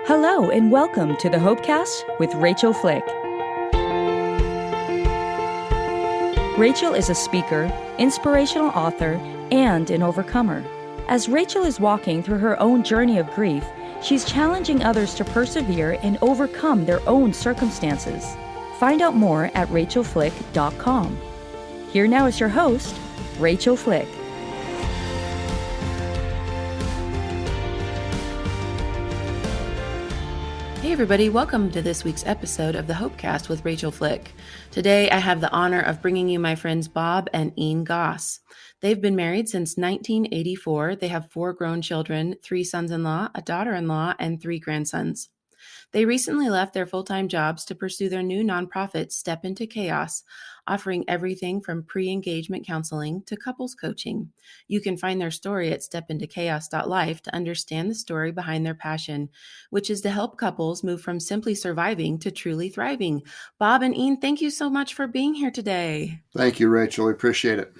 Hello and welcome to the Hopecast with Rachael Flick. Rachael is a speaker, inspirational author, and an overcomer. As Rachael is walking through her own journey of grief, she's challenging others to persevere and overcome their own circumstances. Find out more at rachaelflick.com. Here now is your host, Rachael Flick. Hey everybody, welcome to this week's episode of the Hopecast with Rachael Flick. Today I have the honor of bringing you my friends Bob and Enne Goss. They've been married since 1984. They have 4 grown children, 3 sons-in-law, a daughter-in-law, and 3 grandsons. They recently left their full-time jobs to pursue their new nonprofit, Step Into Chaos, offering everything from pre-engagement counseling to couples coaching. You can find their story at stepintochaos.life to understand the story behind their passion, which is to help couples move from simply surviving to truly thriving. Bob and Enne, thank you so much for being here today. Thank you, Rachael. I appreciate it.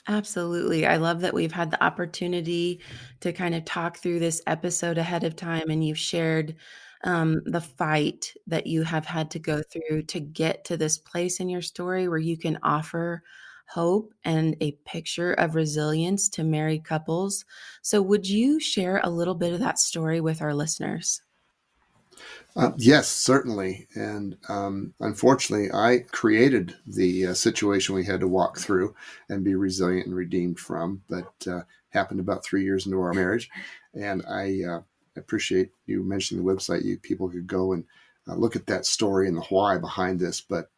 Absolutely. I love that we've had the opportunity to kind of talk through this episode ahead of time, and you've shared the fight that you have had to go through to get to this place in your story where you can offer hope and a picture of resilience to married couples. So would you share a little bit of that story with our listeners? Yes, certainly. And unfortunately, I created the situation we had to walk through and be resilient and redeemed from, but happened about 3 years into our marriage. And I appreciate you mentioning the website. People could go and look at that story and the why behind this. But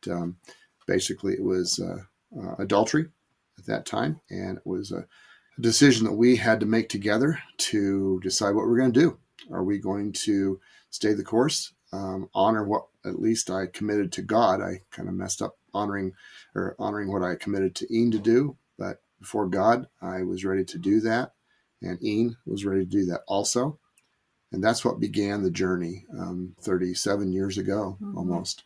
basically, it was adultery at that time. And it was a decision that we had to make together to decide what we're going to do. Are we going to stay the course, honor what at least I committed to God? I kind of messed up honoring what I committed to Enne to do. But before God, I was ready to do that. And Enne was ready to do that also. And that's what began the journey 37 years ago, almost,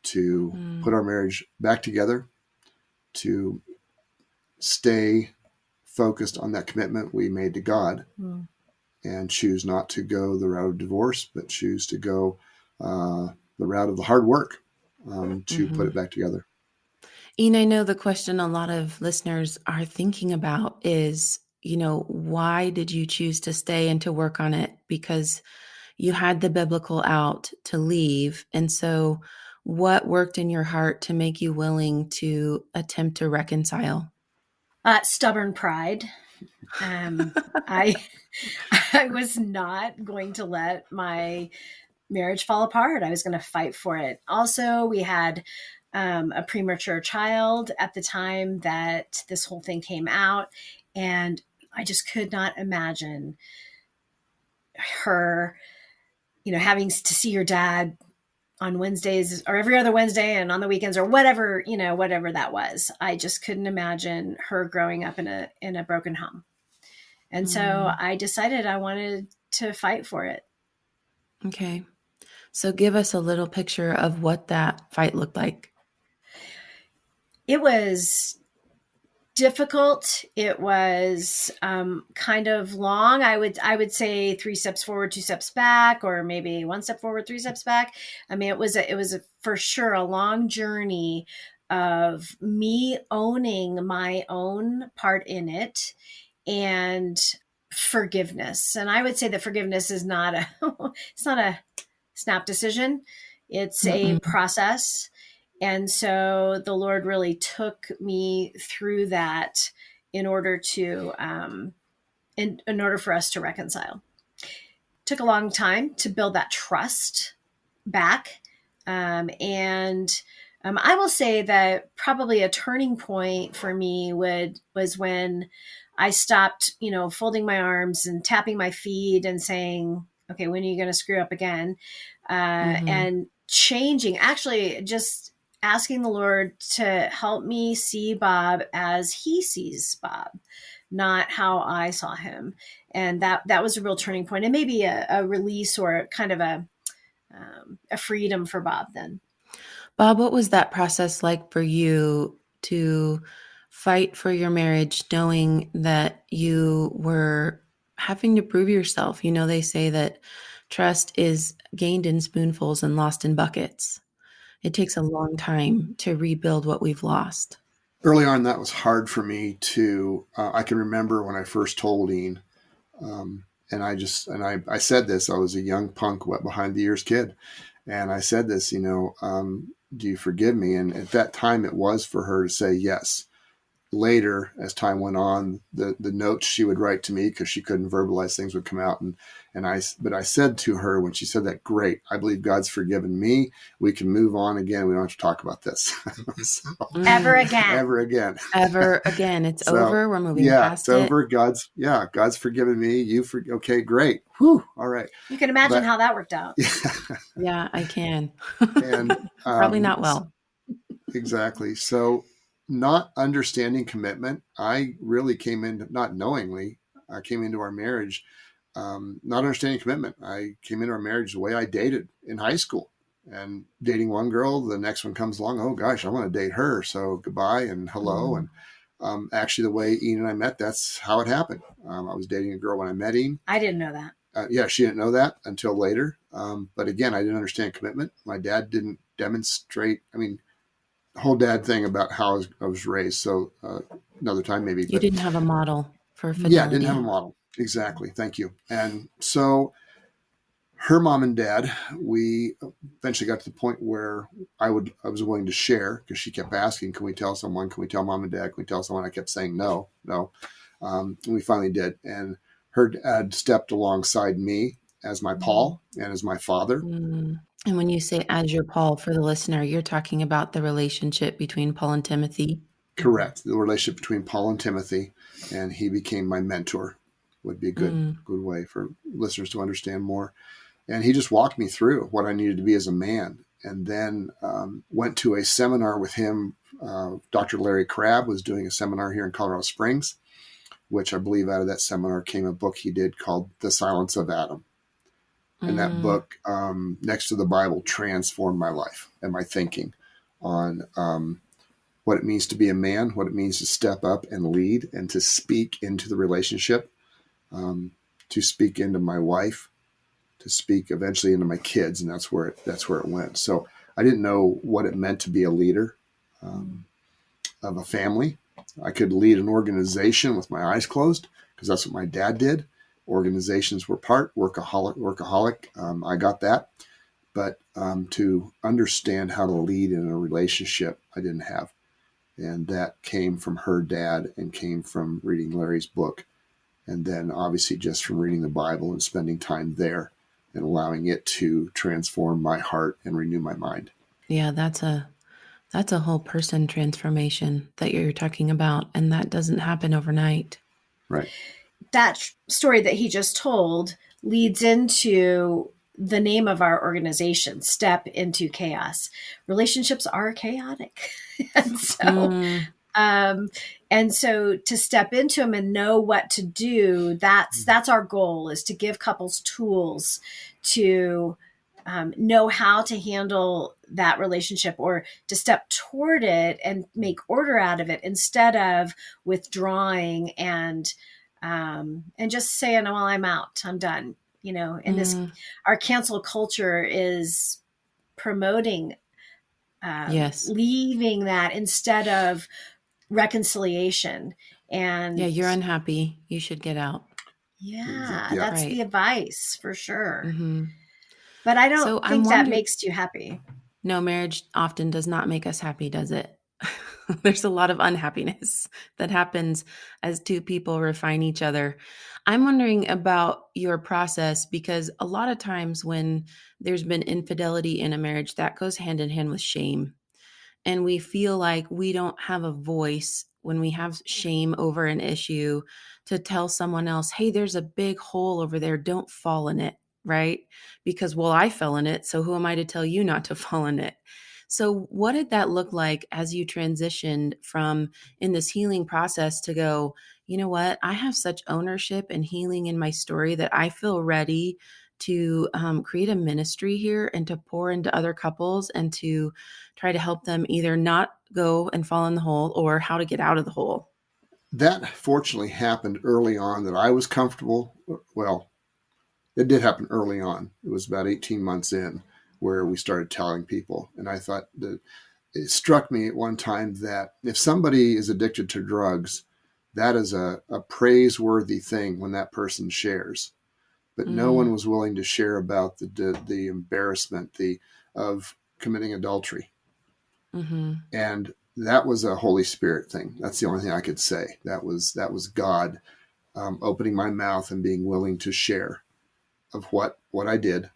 to put our marriage back together, to stay focused on that commitment we made to God, and choose not to go the route of divorce, but choose to go the route of the hard work to put it back together. Enne, I know the question a lot of listeners are thinking about is, why did you choose to stay and to work on it? Because you had the biblical out to leave. And so what worked in your heart to make you willing to attempt to reconcile? Stubborn pride. I was not going to let my marriage fall apart. I was going to fight for it. Also, we had a premature child at the time that this whole thing came out. And I just could not imagine her, having to see your dad on Wednesdays or every other Wednesday and on the weekends or whatever, whatever that was. I just couldn't imagine her growing up in a broken home. And so I decided I wanted to fight for it. Okay. So give us a little picture of what that fight looked like. It was difficult. It was kind of long. I would say 3 steps forward, 2 steps back, or maybe 1 step forward, 3 steps back. I mean, it was for sure a long journey of me owning my own part in it and forgiveness. And I would say that forgiveness is not it's not a snap decision. It's a process. And so the Lord really took me through that in order to, in order for us to reconcile. It took a long time to build that trust back. I will say that probably a turning point for me was when I stopped, folding my arms and tapping my feet and saying, okay, when are you going to screw up again? And changing, actually just asking the Lord to help me see Bob as he sees Bob, not how I saw him. And that was a real turning point, and maybe a release or kind of a freedom for Bob then. Bob, what was that process like for you to fight for your marriage, knowing that you were having to prove yourself? They say that Trust is gained in spoonfuls and lost in buckets. It takes a long time to rebuild what we've lost. Early on, that was hard for me to. I can remember when I first told Enne, and I said this. I was a young punk, wet behind the ears kid, and I said this. Do you forgive me? And at that time, it was for her to say yes. Later, as time went on, the notes she would write to me, because she couldn't verbalize things, would come out, but I said to her when she said that, great, I believe God's forgiven me. We can move on again. We don't have to talk about this. So, Ever again. ever again. Ever again. It's So, over. We're moving yeah, past it's it. over. God's forgiven me. Okay, great. Whew. All right. You can imagine how that worked out. Yeah, I can. And Probably not well. Exactly. So, not understanding commitment, I really came in, not knowingly, I came into our marriage, not understanding commitment. I came into our marriage the way I dated in high school, and dating one girl, the next one comes along. Oh gosh, I want to date her. So goodbye and hello. And actually, the way Enne and I met, that's how it happened. I was dating a girl when I met Enne. I didn't know that. Yeah, she didn't know that until later. But again, I didn't understand commitment. My dad didn't demonstrate. I mean, whole dad thing about how I was raised. So another time maybe. You didn't have a model for fidelity. Yeah, I didn't have a model. Exactly. Thank you. And so her mom and dad, we eventually got to the point where I was willing to share, because she kept asking, can we tell someone? Can we tell mom and dad? Can we tell someone? I kept saying no. And we finally did. And her dad stepped alongside me as my Paul and as my father. And when you say as your Paul, for the listener, you're talking about the relationship between Paul and Timothy. Correct. The relationship between Paul and Timothy, and he became my mentor, would be a good way for listeners to understand more. And he just walked me through what I needed to be as a man. And then went to a seminar with him. Dr. Larry Crabb was doing a seminar here in Colorado Springs, which I believe out of that seminar came a book he did called The Silence of Adam. And that book, next to the Bible, transformed my life and my thinking on what it means to be a man, what it means to step up and lead and to speak into the relationship, to speak into my wife, to speak eventually into my kids. And that's where it went. So I didn't know what it meant to be a leader of a family. I could lead an organization with my eyes closed, because that's what my dad did. Organizations were workaholic. I got that. But to understand how to lead in a relationship, I didn't have. And that came from her dad and came from reading Larry's book. And then obviously just from reading the Bible and spending time there and allowing it to transform my heart and renew my mind. Yeah, that's a whole person transformation that you're talking about. And that doesn't happen overnight. Right. That story that he just told leads into the name of our organization, Step Into Chaos. Relationships are chaotic. And so to step into them and know what to do, that's our goal, is to give couples tools to know how to handle that relationship, or to step toward it and make order out of it, instead of withdrawing and just saying, well, I'm out, I'm done. And this, our cancel culture is promoting leaving that instead of reconciliation. And yeah, you're unhappy, you should get out. That's the advice for sure. But I don't So think that makes you happy. No, marriage often does not make us happy, does it? There's a lot of unhappiness that happens as two people refine each other. I'm wondering about your process, because a lot of times when there's been infidelity in a marriage, that goes hand in hand with shame. And we feel like we don't have a voice when we have shame over an issue to tell someone else, hey, there's a big hole over there, don't fall in it, right? Because, well, I fell in it, so who am I to tell you not to fall in it? So what did that look like as you transitioned from in this healing process to go, you know what, I have such ownership and healing in my story that I feel ready to create a ministry here and to pour into other couples and to try to help them either not go and fall in the hole or how to get out of the hole? That fortunately happened early on, that I was comfortable. Well, it did happen early on. It was about 18 months in where we started telling people. And I thought that it struck me at one time that if somebody is addicted to drugs, that is a praiseworthy thing when that person shares. But no one was willing to share about the embarrassment of committing adultery. Mm-hmm. And that was a Holy Spirit thing. That's the only thing I could say. That was God opening my mouth and being willing to share of what I did.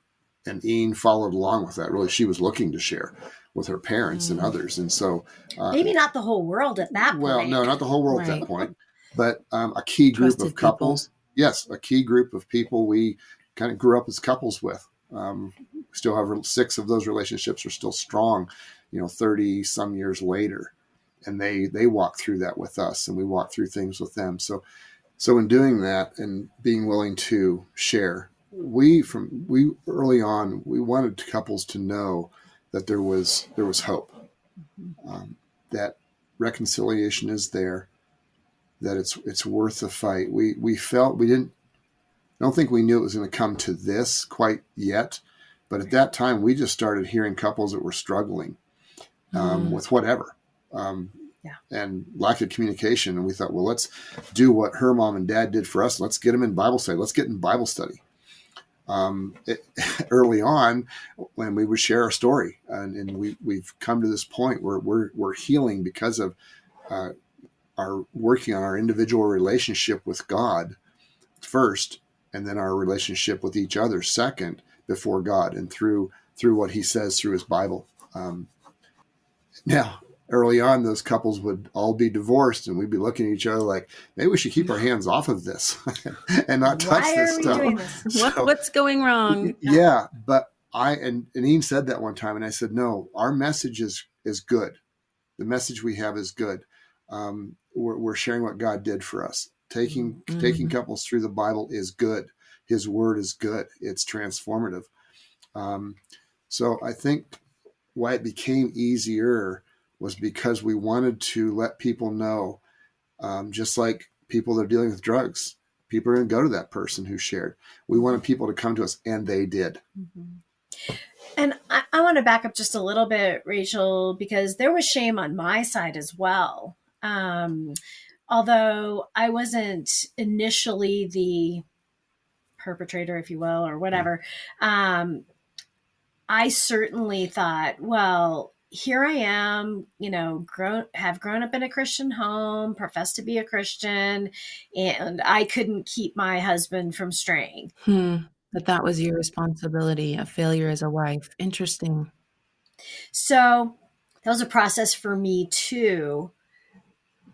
And Enne followed along with that. Really, she was looking to share with her parents and others. And so maybe not the whole world at that point. Well, no, not the whole world at Right. that point, but a key group Trusted of couples. people. Yes, a key group of people we kind of grew up as couples with. We still have 6 of those relationships are still strong, 30 some years later. And they walk through that with us, and we walk through things with them. So in doing that and being willing to share, we early on, we wanted couples to know that there was hope, that reconciliation is there, that it's worth the fight. We felt I don't think we knew it was going to come to this quite yet, but at that time we just started hearing couples that were struggling with whatever. And lack of communication. And we thought, well, let's do what her mom and dad did for us. Let's get them in Bible study. Let's get in Bible study. Early on, when we would share our story, and we've come to this point where we're healing because of our working on our individual relationship with God first, and then our relationship with each other second, before God, and through what He says through His Bible. Now, early on, those couples would all be divorced, and we'd be looking at each other like, maybe we should keep our hands off of this and not touch this stuff. Doing this? What's going wrong? Yeah, but and Enne said that one time, and I said, no, our message is good. The message we have is good. We're sharing what God did for us. Taking couples through the Bible is good. His word is good. It's transformative. So I think why it became easier was because we wanted to let people know, just like people that are dealing with drugs, people are going to go to that person who shared. We wanted people to come to us, and they did. Mm-hmm. And I want to back up just a little bit, Rachael, because there was shame on my side as well. Although I wasn't initially the perpetrator, if you will, or whatever, I certainly thought, well, here I am, have grown up in a Christian home, professed to be a Christian, and I couldn't keep my husband from straying. That was your responsibility, a failure as a wife. Interesting. So that was a process for me too,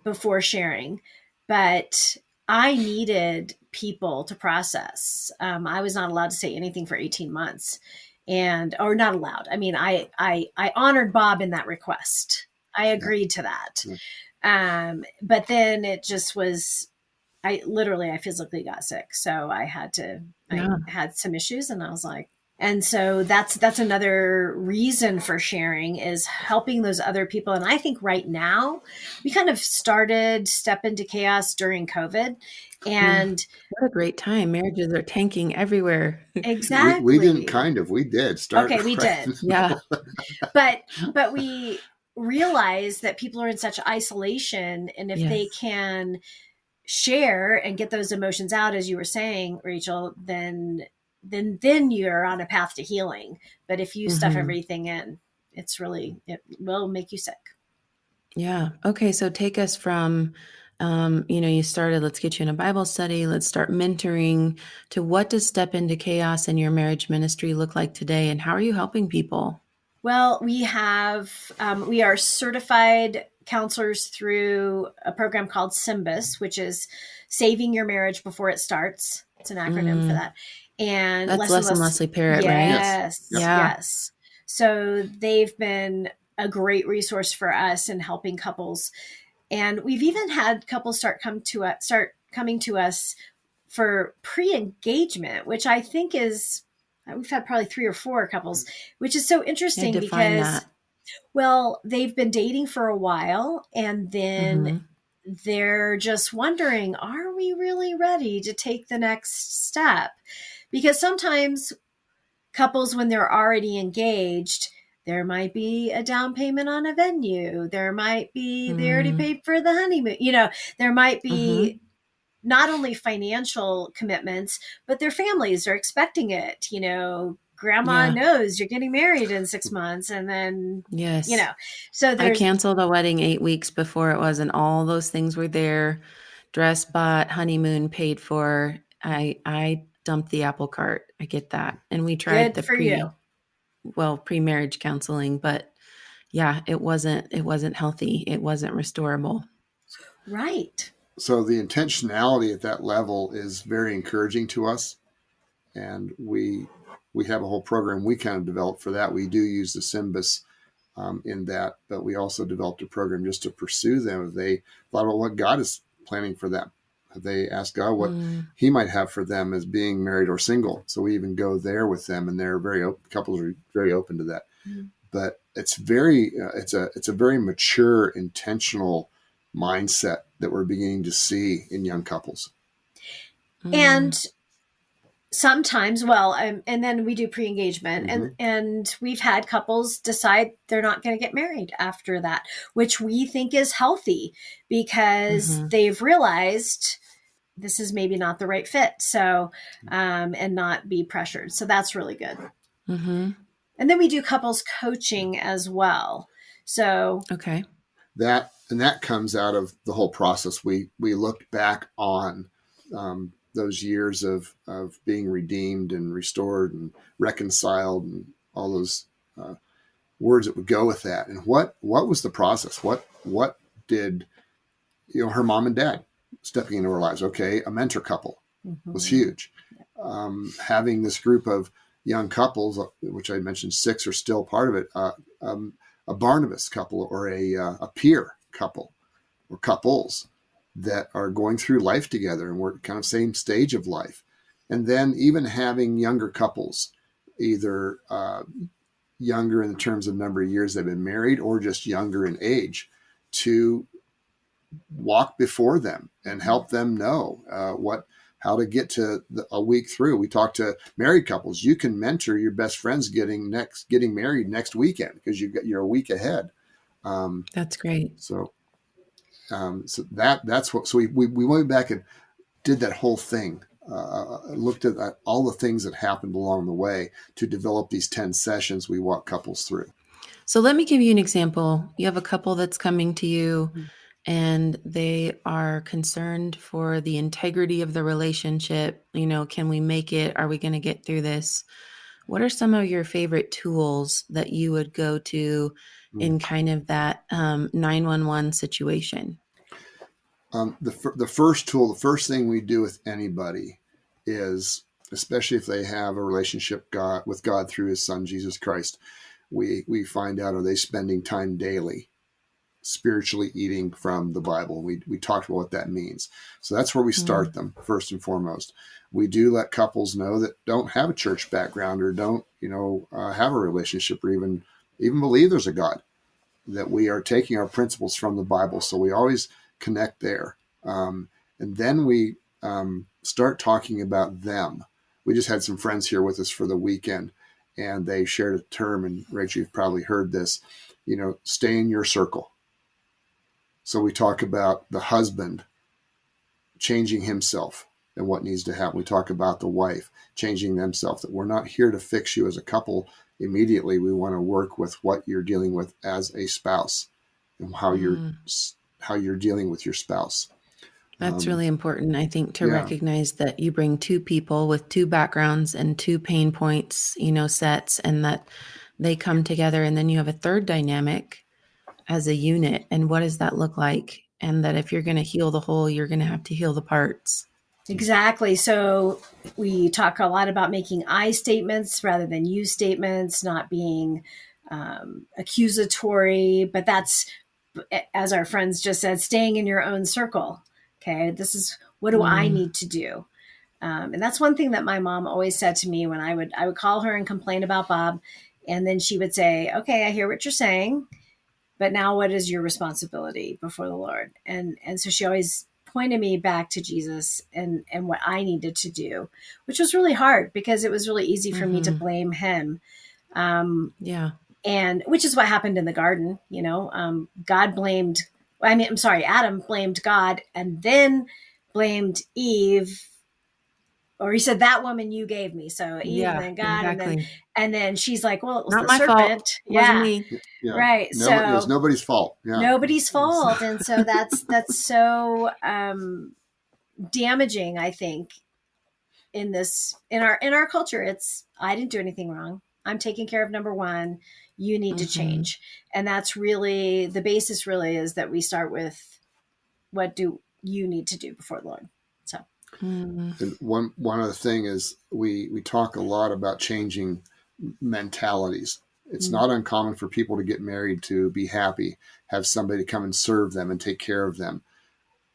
before sharing, but I needed people to process. I was not allowed to say anything for 18 months. Or not allowed. I mean, I honored Bob in that request. I agreed to that. But then it just was, I physically got sick. So I had some issues, and I was like, and so that's another reason for sharing, is helping those other people. And I think right now we kind of started Step Into Chaos during COVID. And what a great time. Marriages are tanking everywhere. Exactly. We did start. Okay, we did. Yeah. But we realize that people are in such isolation, and if they can share and get those emotions out, as you were saying, Rachael, then you're on a path to healing. But if you stuff everything in, it will make you sick. Yeah. Okay. So take us from, you started, let's get you in a Bible study, let's start mentoring, to what does Step Into Chaos in your marriage ministry look like today? And how are you helping people? Well, we are certified counselors through a program called SYMBIS, which is Saving Your Marriage Before It Starts. It's an acronym for that. And that's Leslie Parrott, right? Yes. So they've been a great resource for us in helping couples. And we've even had couples start coming to us for pre-engagement, which I think we've had probably 3 or 4 couples, which is so interesting because, well, they've been dating for a while, and then they're just wondering, are we really ready to take the next step? Because sometimes couples, when they're already engaged, there might be a down payment on a venue. There might be, they already Mm. paid for the honeymoon. There might Mm-hmm. be not only financial commitments, but their families are expecting it. Grandma Yeah. knows you're getting married in 6 months, and then, Yes. so I there's canceled a wedding 8 weeks before it was, and all those things were there. Dress bought, honeymoon paid for. I dumped the apple cart. I get that. And we tried good the for you. pre-marriage counseling, but yeah, it wasn't healthy. It wasn't restorable. Right. So the intentionality at that level is very encouraging to us, and we have a whole program we kind of developed for that. We do use the Symbis in that, but we also developed a program just to pursue them. If they thought about what God is planning for them, if they ask God what Mm. He might have for them as being married or single. So we even go there with them, and they're very open. Couples are very open to that. Mm. But it's very it's a very mature, intentional mindset that we're beginning to see in young couples. And Mm. sometimes, and then we do pre-engagement, Mm-hmm. and we've had couples decide they're not going to get married after that, which we think is healthy because Mhm. they've realized this is maybe not the right fit. So, and not be pressured. So that's really good. Mhm. And then we do couples coaching as well. So Okay. That comes out of the whole process. We looked back on those years of being redeemed and restored and reconciled and all those words that would go with that. And what was the process? What did her mom and dad stepping into our lives? Okay, a mentor couple was huge. Having this group of young couples, which I mentioned 6 are still part of it, a Barnabas couple or a peer couple or couples that are going through life together and we're kind of same stage of life. And then even having younger couples, either younger in the terms of number of years they've been married or just younger in age, to walk before them and help them know how to get to a week through. We talk to married couples. You can mentor your best friends getting married next weekend because you're a week ahead. That's great. So that's what. So we went back and did that whole thing. Looked at all the things that happened along the way to develop these 10 sessions we walk couples through. So let me give you an example. You have a couple that's coming to you and they are concerned for the integrity of the relationship. Can we make it? Are we going to get through this? What are some of your favorite tools that you would go to in kind of that 911 situation? The first tool, the first thing we do with anybody is, especially if they have a relationship with God through His Son Jesus Christ, we find out, are they spending time daily spiritually eating from the Bible? We talked about what that means. So that's where we start them first and foremost. We do let couples know that don't have a church background or don't have a relationship or even believe there's a God, that we are taking our principles from the Bible. So we always connect there. And then we start talking about them. We just had some friends here with us for the weekend, and they shared a term, and Rachel, you've probably heard this, stay in your circle. So we talk about the husband changing himself and what needs to happen. We talk about the wife changing themselves, that we're not here to fix you as a couple immediately. We want to work with what you're dealing with as a spouse and how you're dealing with your spouse. That's really important, I think, to Yeah. recognize that you bring 2 people with 2 backgrounds and 2 pain points, sets, and that they come together. And then you have a third dynamic as a unit. And what does that look like? And that if you're going to heal the whole, you're going to have to heal the parts. Exactly. So we talk a lot about making I statements rather than you statements, not being accusatory, but that's, as our friends just said, staying in your own circle. Okay. This is, what do I need to do? And that's one thing that my mom always said to me when I would call her and complain about Bob. And then she would say, okay, I hear what you're saying, but now what is your responsibility before the Lord? And so she always pointed me back to Jesus and what I needed to do, which was really hard because it was really easy for me to blame him. Yeah. And which is what happened in the garden, Adam blamed God and then blamed Eve, or he said, that woman you gave me. So Eve and then God, exactly. and then she's like, well, it was Not the my serpent. fault. Wasn't me. Yeah. Right. No, it was nobody's fault. Yeah. Nobody's fault. And so that's so damaging, I think, in our culture. It's, I didn't do anything wrong. I'm taking care of number one. You need to change. And that's really the basis, really, is that we start with, what do you need to do before the Lord? So and one other thing is we talk a lot about changing mentalities. It's not uncommon for people to get married to be happy, have somebody come and serve them and take care of them.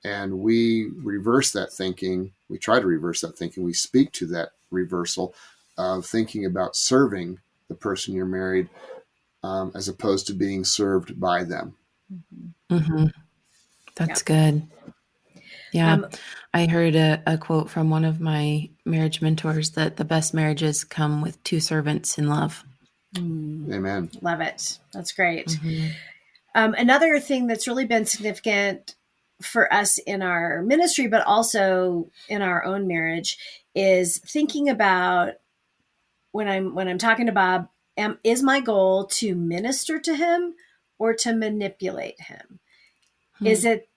And we reverse that thinking. We try to reverse that thinking. We speak to that reversal of thinking about serving the person you're married as opposed to being served by them. That's good. Yeah. I heard a quote from one of my marriage mentors that the best marriages come with two servants in love. Amen. Love it. That's great. Another thing that's really been significant for us in our ministry, but also in our own marriage, is thinking about when I'm talking to Bob, is my goal to minister to him or to manipulate him? Is it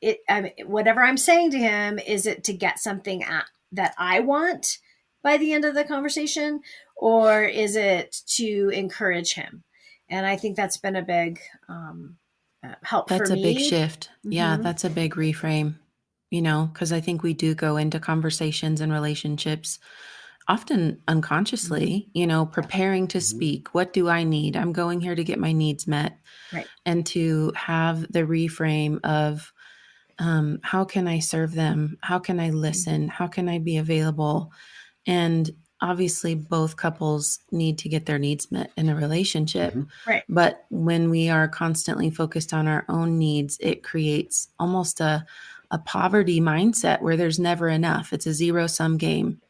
whatever I'm saying to him, is it to get something that I want by the end of the conversation, or is it to encourage him? And I think that's been a big help for me. That's a big shift. Yeah, that's a big reframe, because I think we do go into conversations and relationships often unconsciously, preparing to speak. What do I need? I'm going here to get my needs met. Right. And to have the reframe of how can I serve them? How can I listen? How can I be available? And obviously both couples need to get their needs met in a relationship. Right. But when we are constantly focused on our own needs, it creates almost a poverty mindset where there's never enough. It's a zero-sum game,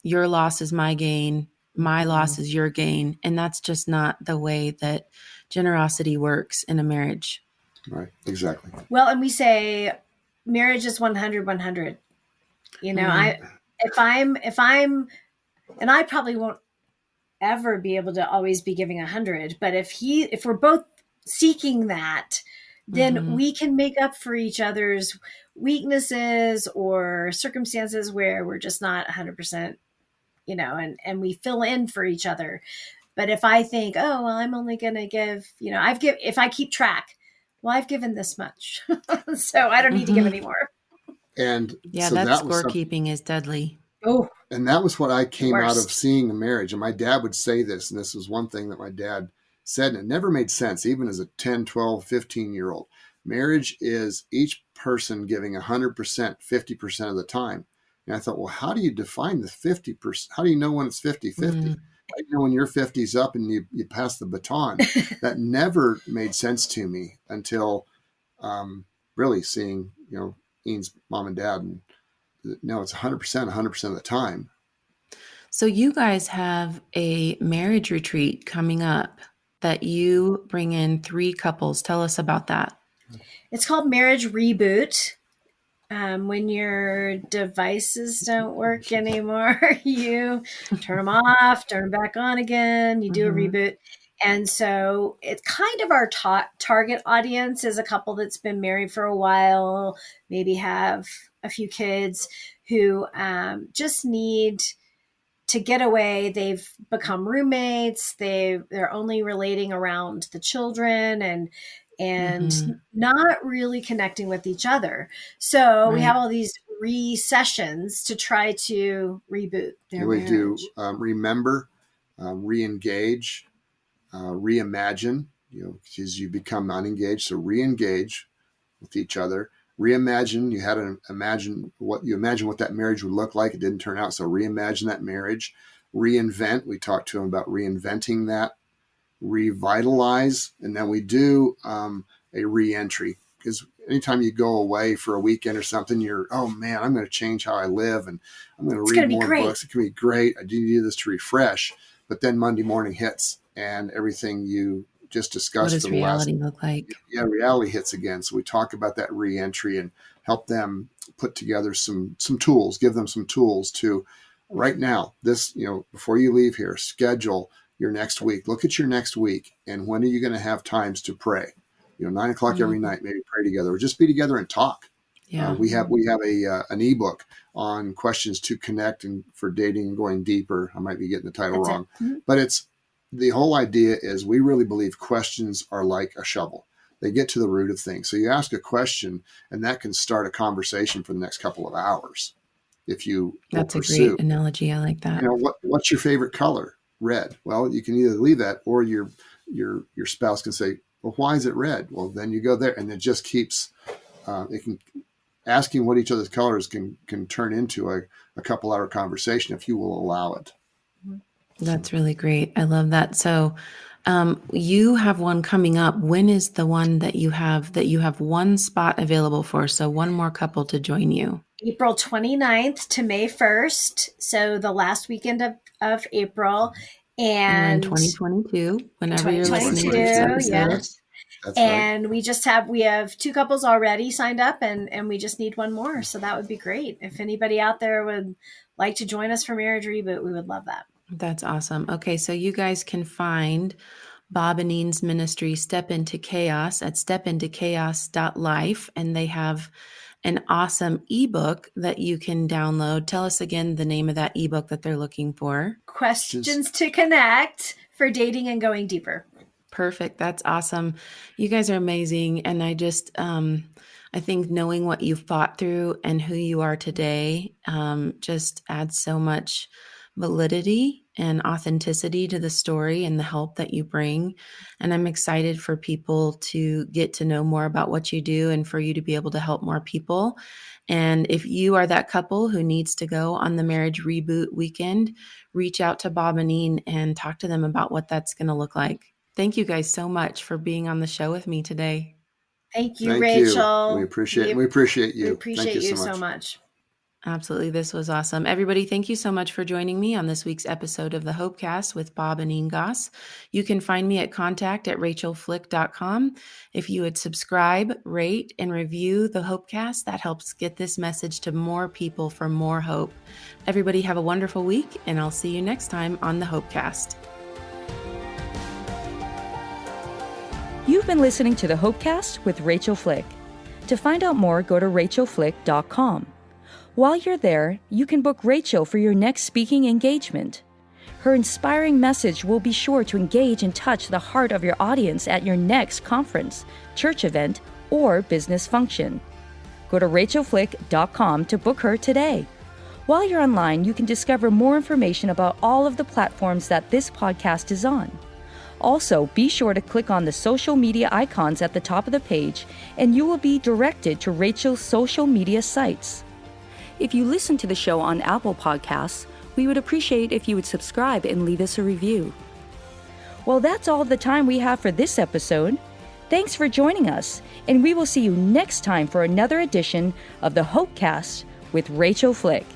your loss is my gain, my loss is your gain. And that's just not the way that generosity works in a marriage. Right. Exactly. Well, and we say marriage is 100-100. If I'm, and I probably won't ever be able to always be giving 100, but if we're both seeking that, then we can make up for each other's weaknesses or circumstances where we're just not 100%, and we fill in for each other. But if I think, oh, well, I'm only going to give, if I keep track, well, I've given this much, so I don't need to give any more. And yeah, so that was scorekeeping is deadly. Oh, and that was what I came out worst. of seeing a marriage. And my dad would say this, and this was one thing that my dad said, and it never made sense, even as a 10, 12, 15-year-old. Marriage is each person giving 100%, 50% of the time. And I thought, well, how do you define the 50%? How do you know when it's 50-50? How do you know when your 50's up and you pass the baton? That never made sense to me until really seeing, Enne's mom and dad. And no, it's 100% of the time. So you guys have a marriage retreat coming up that you bring in 3 couples. Tell us about that. It's called Marriage Reboot. When your devices don't work anymore, you turn them off, turn them back on again, you do a reboot. And so it's kind of our target audience is a couple that's been married for a while, maybe have a few kids who just need to get away. They've become roommates. They're only relating around the children and not really connecting with each other. So we have all these sessions to try to reboot their marriage. We do remember, re-engage, reimagine, because you become unengaged. So re-engage with each other. Reimagine, you had to imagine what that marriage would look like. It didn't turn out. So reimagine that marriage. Reinvent, we talked to him about reinventing that. Revitalize, and then we do a re-entry, because anytime you go away for a weekend or something, you're, oh man, I'm going to change how I live and I'm going to read more books. It can be great. I do need this to refresh. But then Monday morning hits and everything you just discussed. What does reality look like? Yeah, reality hits again. So we talk about that reentry and help them put together some tools, give them some tools to right now, this, before you leave here, schedule your next week. Look at your next week. And when are you going to have times to pray? 9 o'clock every night, maybe pray together or just be together and talk. Yeah. We have an ebook on questions to connect and for dating and going deeper. I might be getting the title wrong, but it's the whole idea is we really believe questions are like a shovel. They get to the root of things. So you ask a question and that can start a conversation for the next couple of hours. If you That's pursue. A great analogy. I like that. What's your favorite color? Red. Well, you can either leave that or your spouse can say, well, why is it red? Well, then you go there and it just keeps, asking what each other's colors can turn into a couple hour conversation if you will allow it. That's really great. I love that. So you have one coming up. When is the one that you have one spot available for? So one more couple to join you. April 29th to May 1st. So the last weekend of April. And 2022, whenever you're listening to this episode. Yes. That's and right. we have 2 couples already signed up and we just need one more. So that would be great. If anybody out there would like to join us for Marriage Reboot, we would love that. That's awesome. Okay. So you guys can find Bob and Enne's ministry, Step Into Chaos, at stepintochaos.life. And they have an awesome ebook that you can download. Tell us again the name of that ebook that they're looking for. Questions to Connect for Dating and Going Deeper. Perfect. That's awesome. You guys are amazing. And I just, I think knowing what you've fought through and who you are today, just adds so much validity and authenticity to the story and the help that you bring. And I'm excited for people to get to know more about what you do and for you to be able to help more people. And if you are that couple who needs to go on the Marriage Reboot weekend, reach out to Bob and Enne and talk to them about what that's going to look like. Thank you guys so much for being on the show with me today. Thank you, Rachael. We appreciate you. We appreciate Thank you so much. Absolutely. This was awesome. Everybody, thank you so much for joining me on this week's episode of the Hopecast with Bob and Enne Goss. You can find me at contact@rachelflick.com. If you would subscribe, rate, and review the Hopecast, that helps get this message to more people for more hope. Everybody have a wonderful week, and I'll see you next time on the Hopecast. You've been listening to the Hopecast with Rachael Flick. To find out more, go to rachaelflick.com. While you're there, you can book Rachael for your next speaking engagement. Her inspiring message will be sure to engage and touch the heart of your audience at your next conference, church event, or business function. Go to rachaelflick.com to book her today. While you're online, you can discover more information about all of the platforms that this podcast is on. Also, be sure to click on the social media icons at the top of the page, and you will be directed to Rachael's social media sites. If you listen to the show on Apple Podcasts, we would appreciate if you would subscribe and leave us a review. Well, that's all the time we have for this episode. Thanks for joining us, and we will see you next time for another edition of the Hopecast with Rachael Flick.